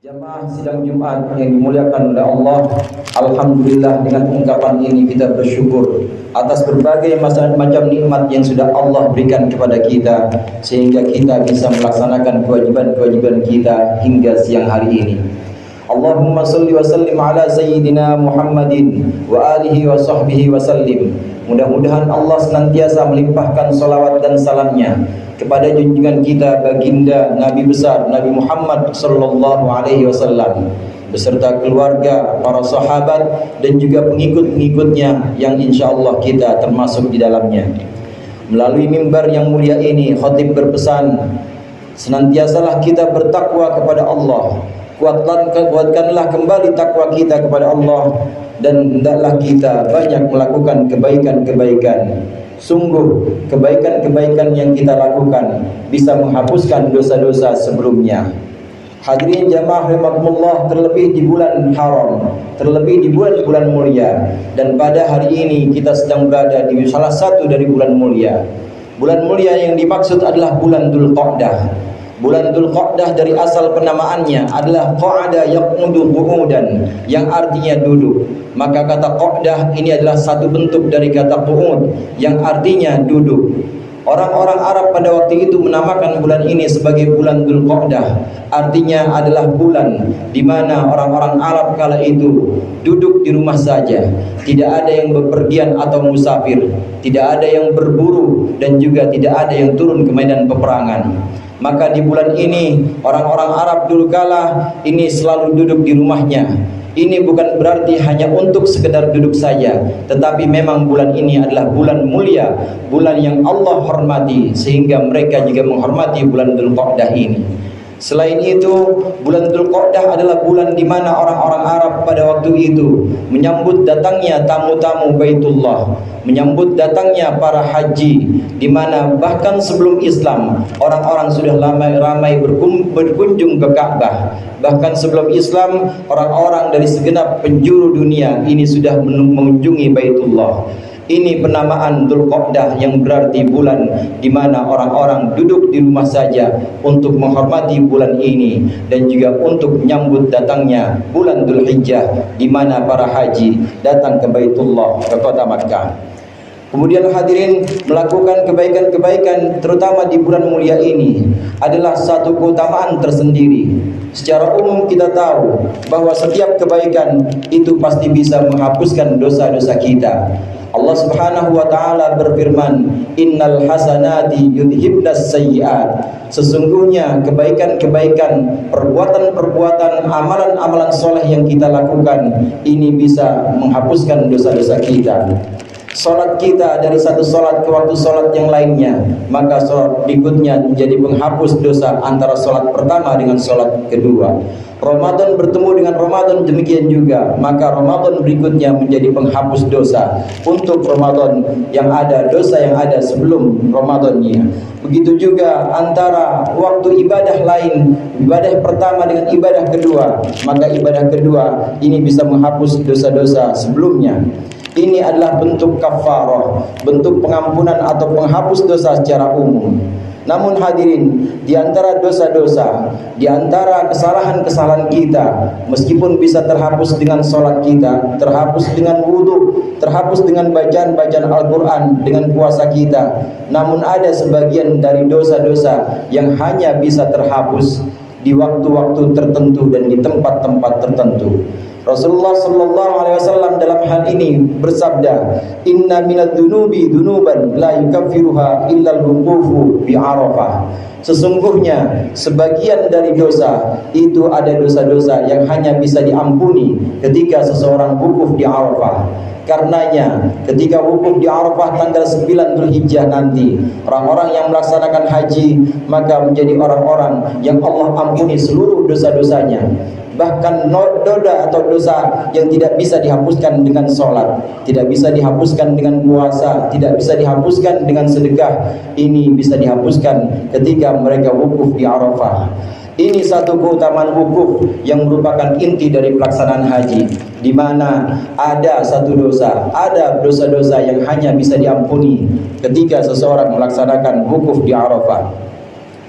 Jamaah sidang Jumat yang dimuliakan oleh Allah, alhamdulillah, dengan ungkapan ini kita bersyukur atas berbagai macam nikmat yang sudah Allah berikan kepada kita sehingga kita bisa melaksanakan kewajiban-kewajiban kita hingga siang hari ini. Allahumma salli wa sallim ala sayyidina Muhammadin wa alihi wa sahbihi wa sallim. Mudah-mudahan Allah senantiasa melimpahkan salawat dan salamnya kepada junjungan kita baginda Nabi besar Nabi Muhammad sallallahu alaihi wasallam beserta keluarga, para sahabat dan juga pengikut-pengikutnya yang insyaallah kita termasuk di dalamnya. Melalui mimbar yang mulia ini, khatib berpesan, senantiasalah kita bertakwa kepada Allah. Kuatkanlah kembali takwa kita kepada Allah dan hendaklah kita banyak melakukan kebaikan-kebaikan. Sungguh kebaikan-kebaikan yang kita lakukan bisa menghapuskan dosa-dosa sebelumnya. Hadirin jamaah rahimakumullah, terlebih di bulan haram, terlebih di bulan mulia, dan pada hari ini kita sedang berada di salah satu dari bulan mulia. Bulan mulia yang dimaksud adalah bulan Dzulqa'dah. Bulan Dzulqa'dah dari asal penamaannya adalah qa'ada yaqudu qu'udan, yang artinya duduk. Maka kata qa'dah ini adalah satu bentuk dari kata qu'ud yang artinya duduk. Orang-orang Arab pada waktu itu menamakan bulan ini sebagai bulan Dzulqa'dah. Artinya adalah bulan di mana orang-orang Arab kala itu duduk di rumah saja, tidak ada yang bepergian atau musafir, tidak ada yang berburu dan juga tidak ada yang turun ke medan peperangan. Maka di bulan ini orang-orang Arab dulu kala ini selalu duduk di rumahnya. Ini bukan berarti hanya untuk sekedar duduk saja, tetapi memang bulan ini adalah bulan mulia, bulan yang Allah hormati, sehingga mereka juga menghormati bulan Dzulqa'dah ini. Selain itu, bulan Dzulqa'dah adalah bulan di mana orang-orang Arab pada waktu itu menyambut datangnya tamu-tamu Baitullah, menyambut datangnya para haji, di mana bahkan sebelum Islam orang-orang sudah ramai berkunjung ke Ka'bah. Bahkan sebelum Islam orang-orang dari segenap penjuru dunia ini sudah mengunjungi Baitullah. Ini penamaan Dzulqa'dah yang berarti bulan di mana orang-orang duduk di rumah saja untuk menghormati bulan ini dan juga untuk menyambut datangnya bulan Dzulhijjah di mana para haji datang ke Baitullah, ke kota Makkah. Kemudian hadirin, melakukan kebaikan-kebaikan terutama di bulan mulia ini adalah satu keutamaan tersendiri. Secara umum kita tahu bahwa setiap kebaikan itu pasti bisa menghapuskan dosa-dosa kita. Allah Subhanahu wa taala berfirman, "Innal hasanati yudhibnas sayyi'at." Sesungguhnya kebaikan-kebaikan, perbuatan-perbuatan, amalan-amalan soleh yang kita lakukan ini bisa menghapuskan dosa-dosa kita. Salat kita dari satu salat ke waktu salat yang lainnya, maka salat berikutnya menjadi penghapus dosa antara salat pertama dengan salat kedua. Ramadan bertemu dengan Ramadan demikian juga, maka Ramadan berikutnya menjadi penghapus dosa untuk Ramadan yang ada, dosa yang ada sebelum Ramadannya. Begitu juga antara waktu ibadah lain, ibadah pertama dengan ibadah kedua, maka ibadah kedua ini bisa menghapus dosa-dosa sebelumnya. Ini adalah bentuk kafarah, bentuk pengampunan atau penghapus dosa secara umum. Namun hadirin, di antara dosa-dosa, di antara kesalahan-kesalahan kita, meskipun bisa terhapus dengan sholat kita, terhapus dengan wudu, terhapus dengan bacaan-bacaan Al-Quran, dengan puasa kita, namun ada sebagian dari dosa-dosa yang hanya bisa terhapus di waktu-waktu tertentu dan di tempat-tempat tertentu. Rasulullah sallallahu alaihi wasallam dalam hal ini bersabda, "Inna minadz dzunubi dzunuban la yukaffiruha illa al-wuqufu bi Arafah." Sesungguhnya sebagian dari dosa itu ada dosa-dosa yang hanya bisa diampuni ketika seseorang wukuf di Arafah. Karenanya ketika wukuf di Arafah tanggal 9 Dzulhijjah nanti, orang-orang yang melaksanakan haji maka menjadi orang-orang yang Allah ampuni seluruh dosa-dosanya. Bahkan noda atau dosa yang tidak bisa dihapuskan dengan sholat, tidak bisa dihapuskan dengan puasa, tidak bisa dihapuskan dengan sedekah, ini bisa dihapuskan ketika mereka wukuf di Arafah. Ini satu keutamaan wukuf yang merupakan inti dari pelaksanaan haji, di mana ada satu dosa, ada dosa-dosa yang hanya bisa diampuni ketika seseorang melaksanakan wukuf di Arafah.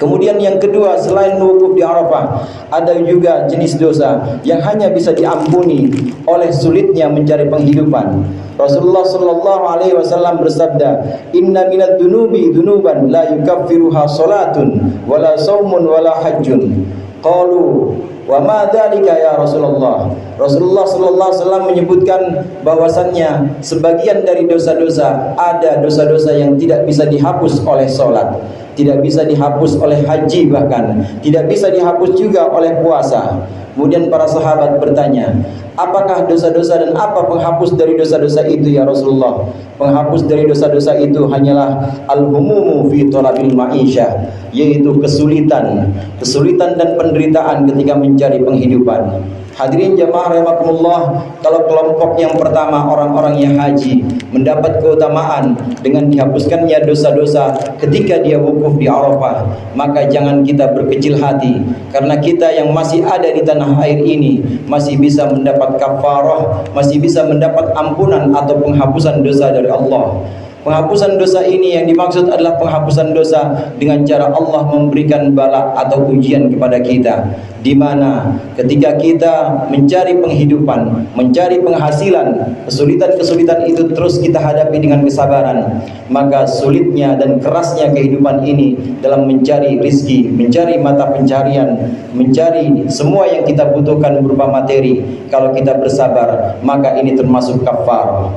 Kemudian yang kedua, selain wukuf di Arafah, ada juga jenis dosa yang hanya bisa diampuni oleh sulitnya mencari penghidupan. Rasulullah sallallahu alaihi wasallam bersabda, "Inna minad dunubi dunuban la yukaffiruha salatun wala saumun wala hajjun." Qalu, "Wa ma dzalika ya Rasulullah?" Rasulullah sallallahu alaihi wasallam menyebutkan bahwasannya sebagian dari dosa-dosa, ada dosa-dosa yang tidak bisa dihapus oleh salat, tidak bisa dihapus oleh haji, bahkan tidak bisa dihapus juga oleh puasa. Kemudian para sahabat bertanya, apakah dosa-dosa dan apa penghapus dari dosa-dosa itu ya Rasulullah? Penghapus dari dosa-dosa itu hanyalah al-humumu fi talabil ma'isyah, yaitu kesulitan dan penderitaan ketika mencari penghidupan. Hadirin jamaah rahimakumullah, kalau kelompok yang pertama orang-orang yang haji mendapat keutamaan dengan dihapuskannya dosa-dosa ketika dia wukuf di Arafah, maka jangan kita berkecil hati, karena kita yang masih ada di tanah air ini masih bisa mendapat kafarah, masih bisa mendapat ampunan atau penghapusan dosa dari Allah. Penghapusan dosa ini yang dimaksud adalah penghapusan dosa dengan cara Allah memberikan bala atau ujian kepada kita, di mana ketika kita mencari penghidupan, mencari penghasilan, kesulitan-kesulitan itu terus kita hadapi dengan kesabaran, maka sulitnya dan kerasnya kehidupan ini dalam mencari rizki, mencari mata pencarian, mencari semua yang kita butuhkan berupa materi, kalau kita bersabar, maka ini termasuk kafarah.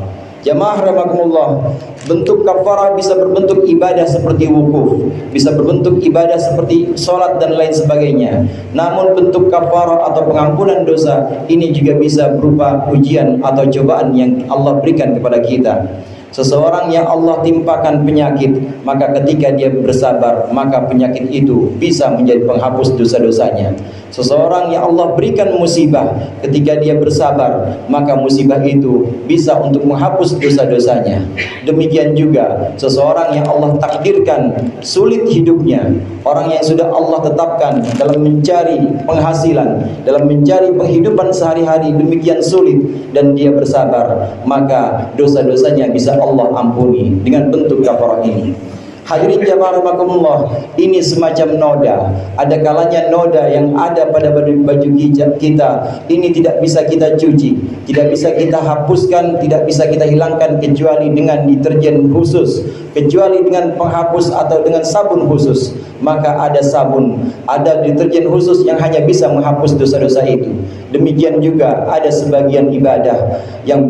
Jamaah rahimakumullah, bentuk kafarah bisa berbentuk ibadah seperti wukuf, bisa berbentuk ibadah seperti sholat dan lain sebagainya. Namun bentuk kafarah atau pengampunan dosa ini juga bisa berupa ujian atau cobaan yang Allah berikan kepada kita. Seseorang yang Allah timpakan penyakit, maka ketika dia bersabar, maka penyakit itu bisa menjadi penghapus dosa-dosanya. Seseorang yang Allah berikan musibah, ketika dia bersabar, maka musibah itu bisa untuk menghapus dosa-dosanya. Demikian juga seseorang yang Allah takdirkan sulit hidupnya, orang yang sudah Allah tetapkan dalam mencari penghasilan, dalam mencari penghidupan sehari-hari demikian sulit, dan dia bersabar, maka dosa-dosanya bisa Allah ampuni dengan bentuk kafarah ini. Hadirin jamaah rahimakumullah, ini semacam noda. Ada kalanya noda yang ada pada baju kita ini tidak bisa kita cuci, tidak bisa kita hapuskan, tidak bisa kita hilangkan kecuali dengan deterjen khusus, kecuali dengan penghapus atau dengan sabun khusus. Maka ada sabun, ada deterjen khusus yang hanya bisa menghapus dosa-dosa itu. Demikian juga ada sebagian ibadah yang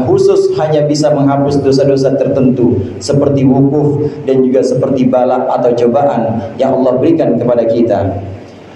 khusus hanya bisa menghapus dosa-dosa tertentu, seperti wukuf dan juga seperti bala atau cobaan yang Allah berikan kepada kita.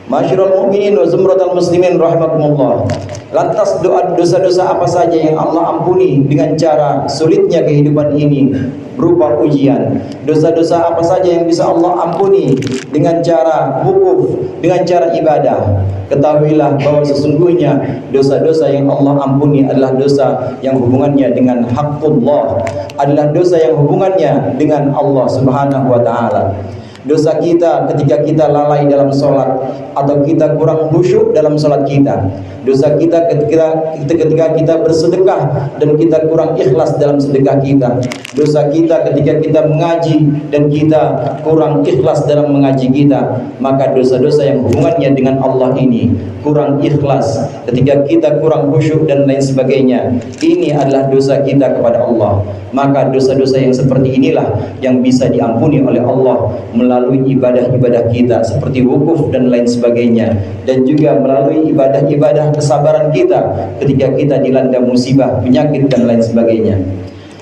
Masyarul mu'minin wa zumratul muslimin rahimakumullah. Lantas dosa-dosa apa saja yang Allah ampuni dengan cara sulitnya kehidupan ini berupa ujian? Dosa-dosa apa saja yang bisa Allah ampuni dengan cara wukuf, dengan cara ibadah? Ketahuilah bahwa sesungguhnya dosa-dosa yang Allah ampuni adalah dosa yang hubungannya dengan haqqullah, adalah dosa yang hubungannya dengan Allah Subhanahu wa taala. Dosa kita ketika kita lalai dalam sholat, atau kita kurang khusyuk dalam sholat kita. Dosa kita ketika kita bersedekah dan kita kurang ikhlas dalam sedekah kita. Dosa kita ketika kita mengaji dan kita kurang ikhlas dalam mengaji kita. Maka dosa-dosa yang hubungannya dengan Allah ini kurang ikhlas, ketika kita kurang khusyuk dan lain sebagainya, ini adalah dosa kita kepada Allah. Maka dosa-dosa yang seperti inilah yang bisa diampuni oleh Allah melalui ibadah-ibadah kita seperti wukuf dan lain sebagainya, dan juga melalui ibadah-ibadah kesabaran kita ketika kita dilanda musibah, penyakit dan lain sebagainya.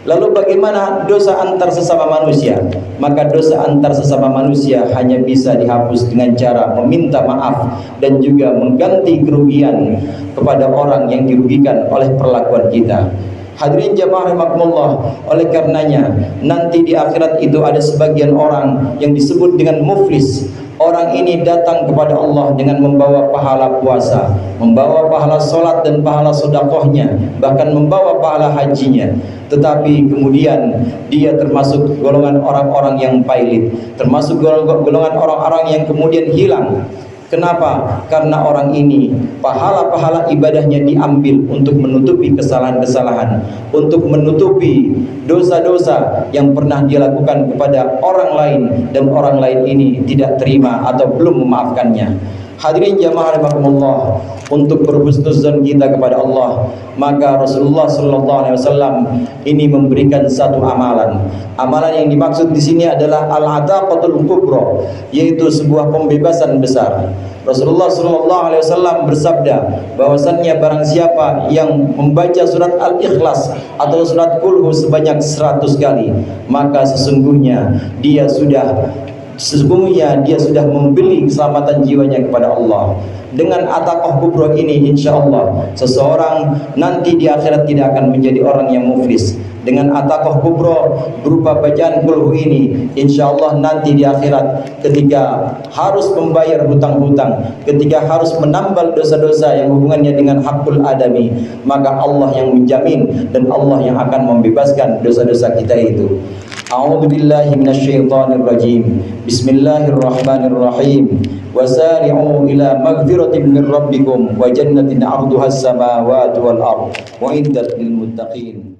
Lalu bagaimana dosa antar sesama manusia? Maka dosa antar sesama manusia hanya bisa dihapus dengan cara meminta maaf dan juga mengganti kerugian kepada orang yang dirugikan oleh perlakuan kita. Hadirin jamaah rahimakumullah, oleh karenanya nanti di akhirat itu ada sebagian orang yang disebut dengan muflis. Orang ini datang kepada Allah dengan membawa pahala puasa, membawa pahala solat dan pahala sodakohnya, bahkan membawa pahala hajinya. Tetapi kemudian dia termasuk golongan orang-orang yang pailit, termasuk golongan orang-orang yang kemudian hilang. Kenapa? Karena orang ini pahala-pahala ibadahnya diambil untuk menutupi kesalahan-kesalahan, untuk menutupi dosa-dosa yang pernah dia lakukan kepada orang lain dan orang lain ini tidak terima atau belum memaafkannya. Hadirin jamaah rahimakumullah, untuk berhusnuzon kita kepada Allah, maka Rasulullah sallallahu alaihi wasallam ini memberikan satu amalan. Amalan yang dimaksud di sini adalah al-ataqatul kubra, yaitu sebuah pembebasan besar. Rasulullah sallallahu alaihi wasallam bersabda bahwasannya barang siapa yang membaca surat Al-Ikhlas atau surat Qul Hu sebanyak 100 kali, maka sesungguhnya dia sudah membeli keselamatan jiwanya kepada Allah. Dengan ataqah kubra ini, insya Allah seseorang nanti di akhirat tidak akan menjadi orang yang muflis. Dengan ataqah kubra berupa bacaan Qul Hu ini, insya Allah nanti di akhirat ketika harus membayar hutang-hutang, ketika harus menambal dosa-dosa yang hubungannya dengan hakul adami, maka Allah yang menjamin dan Allah yang akan membebaskan dosa-dosa kita itu. A'udzu billahi minasyaitonir rajim. Bismillahirrahmanirrahim. Wasari'u ila magfiratin min rabbikum wa jannatin 'arduhas samawati wal ardh wa iddat lil muttaqin.